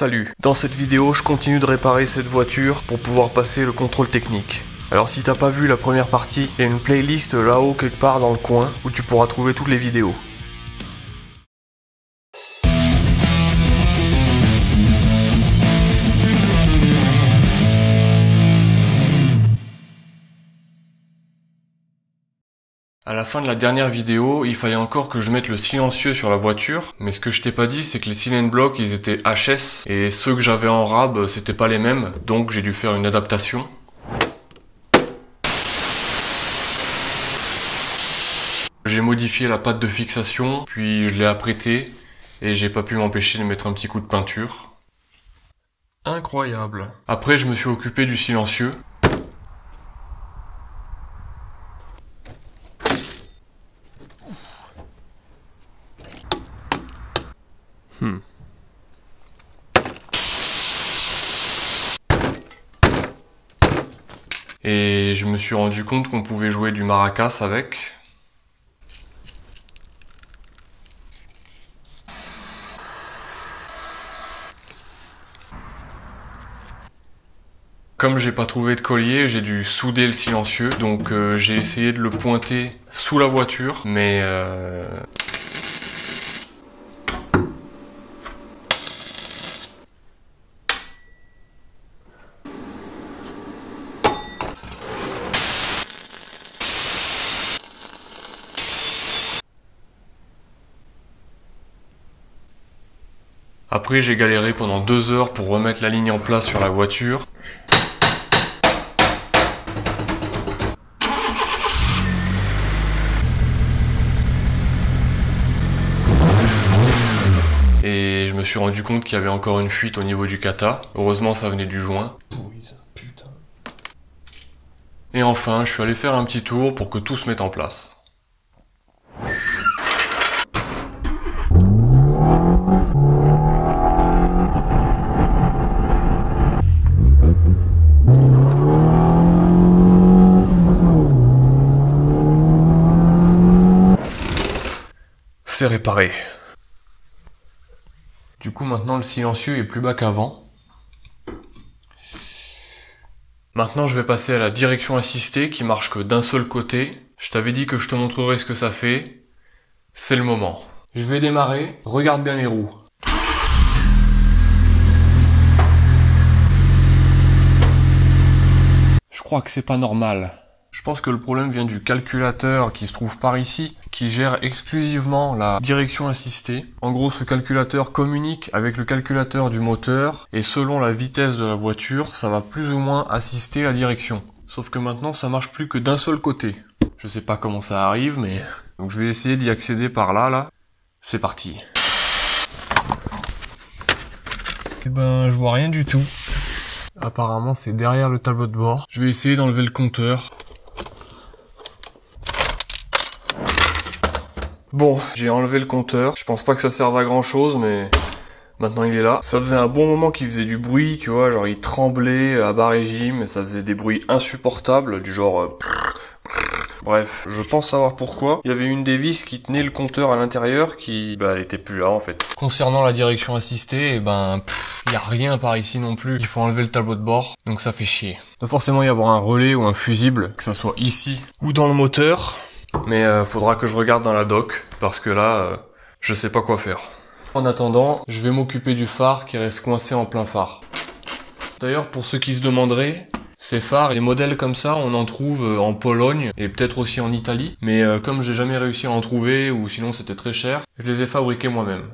Salut, dans cette vidéo je continue de réparer cette voiture pour pouvoir passer le contrôle technique. Alors si t'as pas vu la première partie, il y a une playlist là-haut quelque part dans le coin où tu pourras trouver toutes les vidéos. À la fin de la dernière vidéo, il fallait encore que je mette le silencieux sur la voiture, mais ce que je t'ai pas dit, c'est que les silent blocks, ils étaient HS, et ceux que j'avais en rab, c'était pas les mêmes, donc j'ai dû faire une adaptation. J'ai modifié la patte de fixation, puis je l'ai apprêtée, et j'ai pas pu m'empêcher de mettre un petit coup de peinture. Incroyable. Après, je me suis occupé du silencieux. Et je me suis rendu compte qu'on pouvait jouer du maracas avec. Comme j'ai pas trouvé de collier, j'ai dû souder le silencieux, donc j'ai essayé de le pointer sous la voiture, mais après j'ai galéré pendant 2 heures pour remettre la ligne en place sur la voiture. Et je me suis rendu compte qu'il y avait encore une fuite au niveau du kata. Heureusement ça venait du joint. Putain. Et enfin, je suis allé faire un petit tour pour que tout se mette en place. C'est réparé. Du coup maintenant le silencieux est plus bas qu'avant. Maintenant je vais passer à la direction assistée qui marche que d'un seul côté. Je t'avais dit que je te montrerai ce que ça fait. C'est le moment. Je vais démarrer, regarde bien les roues. Je crois que c'est pas normal. Je pense que le problème vient du calculateur qui se trouve par ici, qui gère exclusivement la direction assistée. En gros, ce calculateur communique avec le calculateur du moteur, et selon la vitesse de la voiture, ça va plus ou moins assister la direction. Sauf que maintenant, ça marche plus que d'un seul côté. Je sais pas comment ça arrive, mais... Donc je vais essayer d'y accéder par là. C'est parti. Eh ben, je vois rien du tout. Apparemment, c'est derrière le tableau de bord. Je vais essayer d'enlever le compteur. Bon, j'ai enlevé le compteur. Je pense pas que ça serve à grand chose, mais maintenant il est là. Ça faisait un bon moment qu'il faisait du bruit, tu vois, genre il tremblait à bas régime, et ça faisait des bruits insupportables, du genre... Bref, je pense savoir pourquoi. Il y avait une des vis qui tenait le compteur à l'intérieur qui... elle était plus là en fait. Concernant la direction assistée, y a rien par ici non plus. Il faut enlever le tableau de bord, donc ça fait chier. Il doit forcément y avoir un relais ou un fusible, que ça soit ici ou dans le moteur. Mais faudra que je regarde dans la doc, parce que là, je sais pas quoi faire. En attendant, je vais m'occuper du phare qui reste coincé en plein phare. D'ailleurs, pour ceux qui se demanderaient, ces phares, les modèles comme ça, on en trouve en Pologne et peut-être aussi en Italie. Mais comme j'ai jamais réussi à en trouver, ou sinon c'était très cher, je les ai fabriqués moi-même.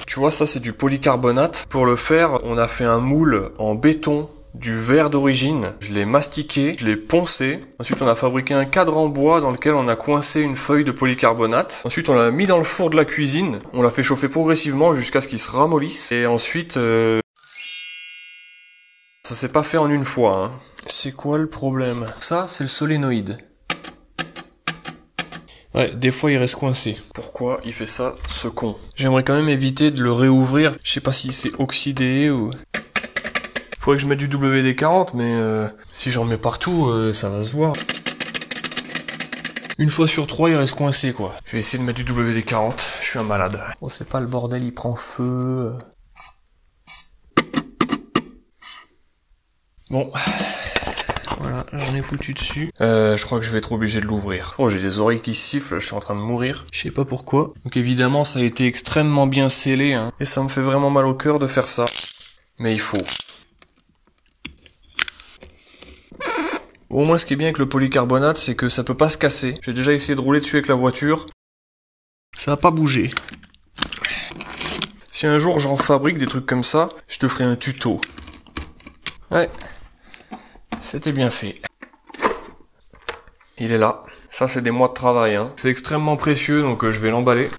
Tu vois, ça c'est du polycarbonate. Pour le faire, on a fait un moule en béton du verre d'origine. Je l'ai mastiqué, je l'ai poncé. Ensuite, on a fabriqué un cadre en bois dans lequel on a coincé une feuille de polycarbonate. Ensuite, on l'a mis dans le four de la cuisine. On l'a fait chauffer progressivement jusqu'à ce qu'il se ramollisse. Et ensuite, ça s'est pas fait en une fois, hein. C'est quoi le problème? Ça, c'est le solénoïde. Ouais, des fois il reste coincé. Pourquoi il fait ça, ce con? J'aimerais quand même éviter de le réouvrir. Je sais pas si c'est oxydé ou... Faudrait que je mette du WD-40, mais si j'en mets partout, ça va se voir. Une fois sur 3, il reste coincé, quoi. Je vais essayer de mettre du WD-40. Je suis un malade. Oh, c'est pas le bordel, il prend feu. Bon. Voilà, j'en ai foutu dessus. Je crois que je vais être obligé de l'ouvrir. Oh, j'ai les oreilles qui sifflent, je suis en train de mourir. Je sais pas pourquoi. Donc évidemment, ça a été extrêmement bien scellé, hein. Et ça me fait vraiment mal au cœur de faire ça. Mais il faut. Au moins, ce qui est bien avec le polycarbonate, c'est que ça peut pas se casser. J'ai déjà essayé de rouler dessus avec la voiture. Ça a pas bougé. Si un jour j'en fabrique des trucs comme ça, je te ferai un tuto. Ouais. C'était bien fait. Il est là. Ça, c'est des mois de travail, hein. C'est extrêmement précieux, donc je vais l'emballer.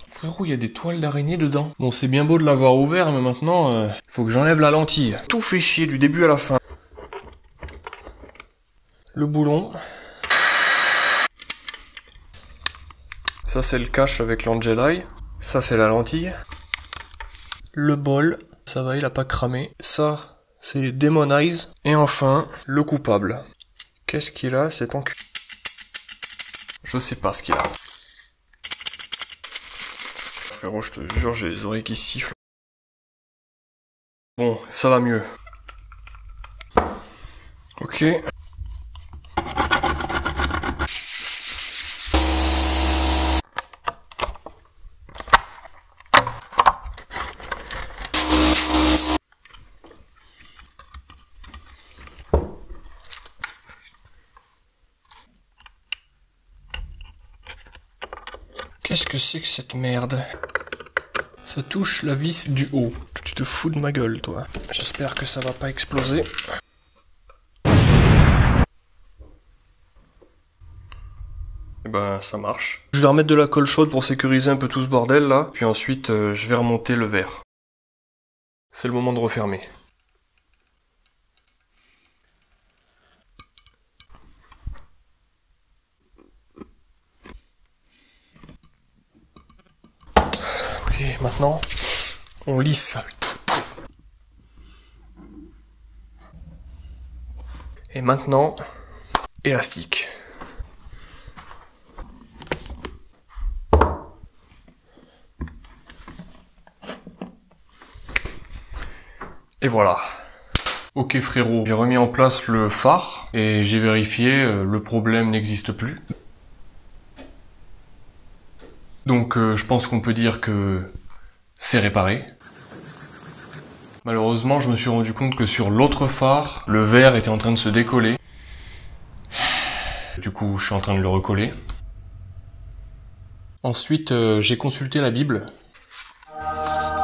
Frérot, il y a des toiles d'araignée dedans. Bon, c'est bien beau de l'avoir ouvert, mais maintenant, faut que j'enlève la lentille. Tout fait chier du début à la fin. Le boulon. Ça, c'est le cache avec l'Angel Eye. Ça, c'est la lentille. Le bol. Ça va, il a pas cramé. Ça, c'est Demon Eyes. Et enfin, le coupable. Qu'est-ce qu'il a, cet enculé? Je sais pas ce qu'il a. Frérot, je te jure, j'ai les oreilles qui sifflent. Bon, ça va mieux. Ok. Qu'est-ce que c'est que cette merde? Ça touche la vis du haut. Tu te fous de ma gueule, toi. J'espère que ça va pas exploser. Et ben, ça marche. Je vais remettre de la colle chaude pour sécuriser un peu tout ce bordel, là. Puis ensuite, je vais remonter le verre. C'est le moment de refermer. Ok, maintenant, on lisse. Et maintenant, élastique. Et voilà. Ok frérot, j'ai remis en place le phare et j'ai vérifié, le problème n'existe plus. Donc je pense qu'on peut dire que c'est réparé. Malheureusement, je me suis rendu compte que sur l'autre phare, le verre était en train de se décoller. Du coup, je suis en train de le recoller. Ensuite, j'ai consulté la Bible.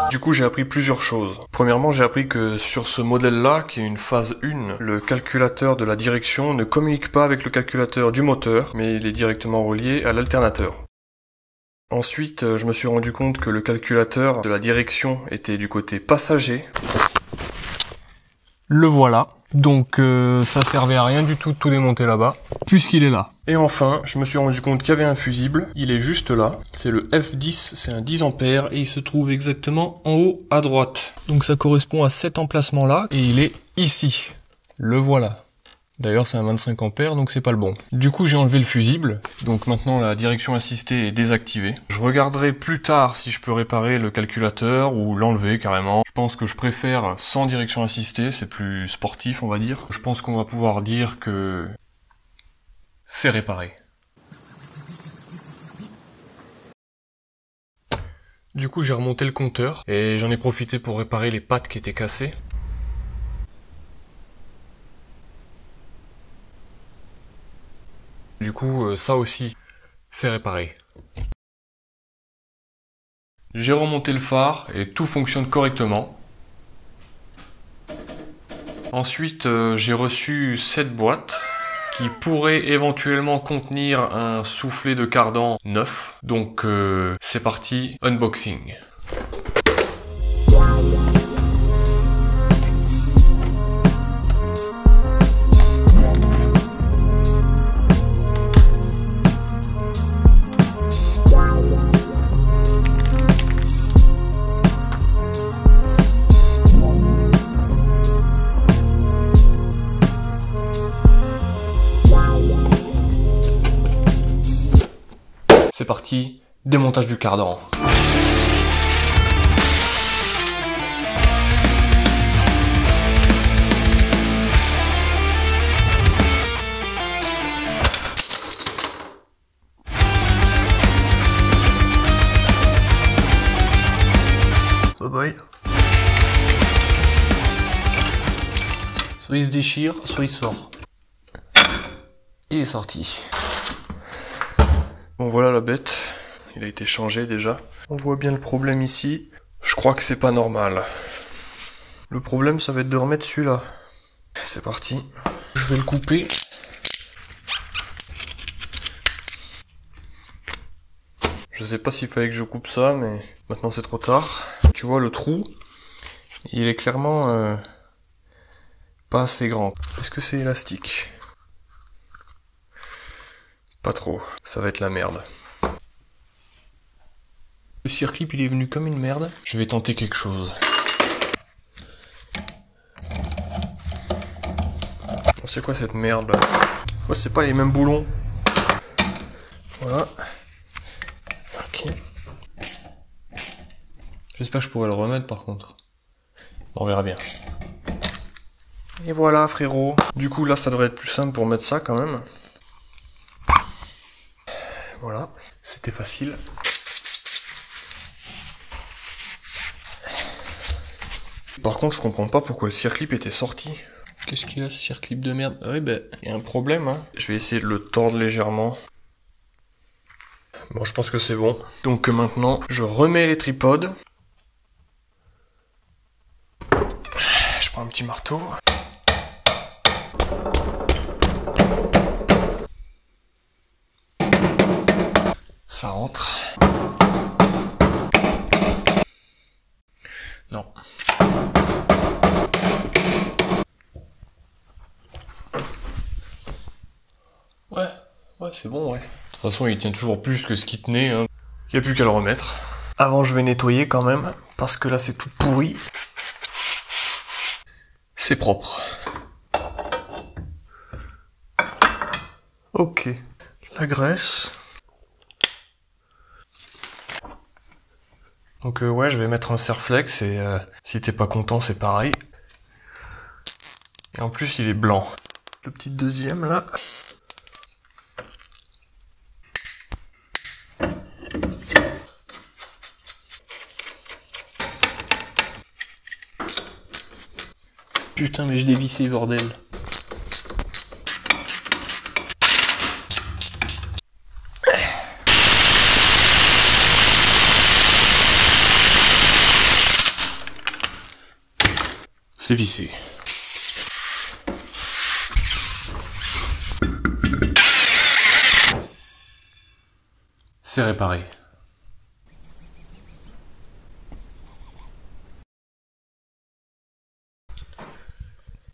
Du coup, j'ai appris plusieurs choses. Premièrement, j'ai appris que sur ce modèle-là, qui est une phase 1, le calculateur de la direction ne communique pas avec le calculateur du moteur, mais il est directement relié à l'alternateur. Ensuite, je me suis rendu compte que le calculateur de la direction était du côté passager. Le voilà. Donc ça servait à rien du tout de tout démonter là-bas, puisqu'il est là. Et enfin, je me suis rendu compte qu'il y avait un fusible, il est juste là, c'est le F10, c'est un 10 ampères et il se trouve exactement en haut à droite. Donc ça correspond à cet emplacement-là et il est ici. Le voilà. D'ailleurs c'est un 25 ampères donc c'est pas le bon. Du coup j'ai enlevé le fusible, donc maintenant la direction assistée est désactivée. Je regarderai plus tard si je peux réparer le calculateur ou l'enlever carrément. Je pense que je préfère sans direction assistée, c'est plus sportif on va dire. Je pense qu'on va pouvoir dire que c'est réparé. Du coup j'ai remonté le compteur et j'en ai profité pour réparer les pattes qui étaient cassées. Du coup, ça aussi, c'est réparé. J'ai remonté le phare et tout fonctionne correctement. Ensuite, j'ai reçu cette boîte qui pourrait éventuellement contenir un soufflet de cardan neuf. Donc, c'est parti, unboxing. C'est parti, démontage du cardan. Bye bye. Soit il se déchire, soit il sort. Il est sorti. Bon voilà la bête, il a été changé déjà. On voit bien le problème ici. Je crois que c'est pas normal. Le problème ça va être de remettre celui-là. C'est parti. Je vais le couper. Je sais pas s'il fallait que je coupe ça, mais maintenant c'est trop tard. Tu vois le trou, il est clairement pas assez grand. Est-ce que c'est élastique? Pas trop, ça va être la merde. Le circlip il est venu comme une merde. Je vais tenter quelque chose. C'est quoi cette merde là? Oh, c'est pas les mêmes boulons. Voilà. Ok. J'espère que je pourrai le remettre par contre. On verra bien. Et voilà frérot. Du coup là ça devrait être plus simple pour mettre ça quand même. Voilà, c'était facile. Par contre, je comprends pas pourquoi le circlip était sorti. Qu'est-ce qu'il a ce circlip de merde? Ah oui, ben, il y a un problème, hein. Je vais essayer de le tordre légèrement. Bon, je pense que c'est bon. Donc maintenant, je remets les tripodes. Je prends un petit marteau. Ça rentre. Non. Ouais, c'est bon, ouais. De toute façon, il tient toujours plus que ce qui tenait, hein. Il n'y a plus qu'à le remettre. Avant, je vais nettoyer quand même, parce que là, c'est tout pourri. C'est propre. Ok. La graisse. Donc ouais, je vais mettre un Serflex et si t'es pas content, c'est pareil. Et en plus, il est blanc. Le petit deuxième là. Putain, mais je dévissais, bordel. C'est vissé. C'est réparé.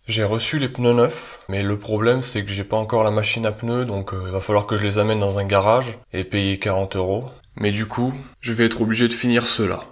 J'ai reçu les pneus neufs, mais le problème c'est que j'ai pas encore la machine à pneus, donc il va falloir que je les amène dans un garage et payer 40 €. Mais du coup, je vais être obligé de finir ceux-là.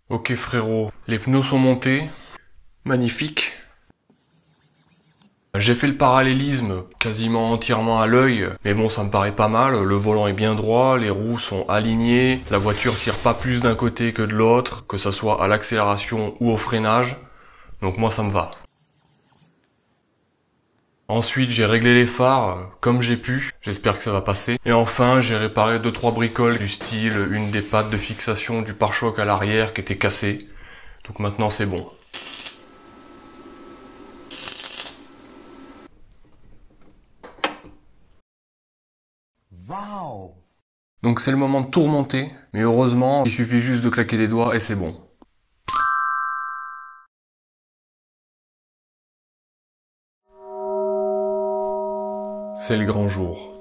Ok frérot, les pneus sont montés. Magnifique. J'ai fait le parallélisme quasiment entièrement à l'œil, mais bon ça me paraît pas mal, le volant est bien droit, les roues sont alignées, la voiture tire pas plus d'un côté que de l'autre, que ça soit à l'accélération ou au freinage, donc moi ça me va. Ensuite j'ai réglé les phares comme j'ai pu, j'espère que ça va passer. Et enfin j'ai réparé 2-3 bricoles du style une des pattes de fixation du pare-choc à l'arrière qui était cassée. Donc maintenant c'est bon. Wow. Donc c'est le moment de tout remonter, mais heureusement il suffit juste de claquer des doigts et c'est bon. C'est le grand jour.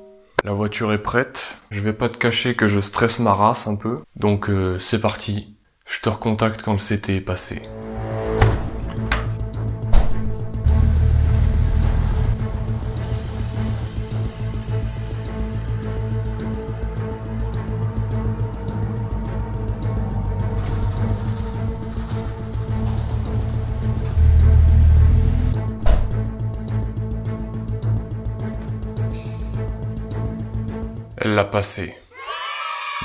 La voiture est prête. Je vais pas te cacher que je stresse ma race un peu. Donc c'est parti. Je te recontacte quand le CT est passé. l'a passé.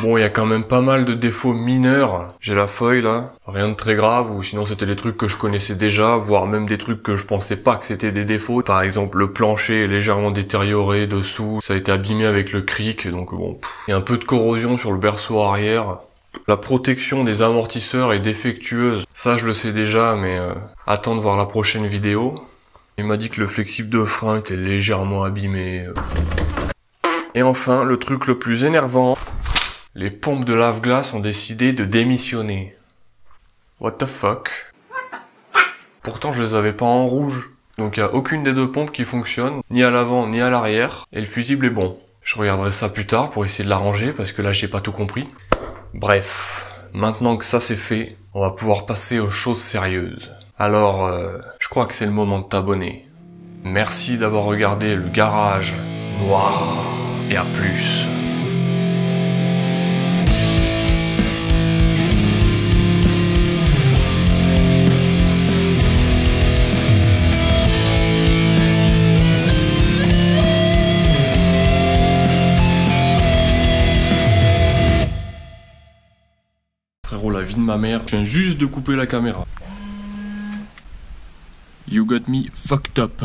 Bon, il y a quand même pas mal de défauts mineurs. J'ai la feuille là, rien de très grave, ou sinon c'était des trucs que je connaissais déjà, voire même des trucs que je pensais pas que c'était des défauts. Par exemple, le plancher est légèrement détérioré dessous, ça a été abîmé avec le cric, donc bon, il y a un peu de corrosion sur le berceau arrière. La protection des amortisseurs est défectueuse, ça je le sais déjà, mais attends de voir la prochaine vidéo. Il m'a dit que le flexible de frein était légèrement abîmé. Et enfin, le truc le plus énervant, les pompes de lave-glace ont décidé de démissionner. What the fuck? Pourtant je les avais pas en rouge, donc il y a aucune des deux pompes qui fonctionne, ni à l'avant ni à l'arrière, et le fusible est bon. Je regarderai ça plus tard pour essayer de l'arranger, parce que là j'ai pas tout compris. Bref, maintenant que ça c'est fait, on va pouvoir passer aux choses sérieuses. Alors, je crois que c'est le moment de t'abonner. Merci d'avoir regardé le garage noir, et à plus. Frérot, la vie de ma mère, je viens juste de couper la caméra. You got me fucked up.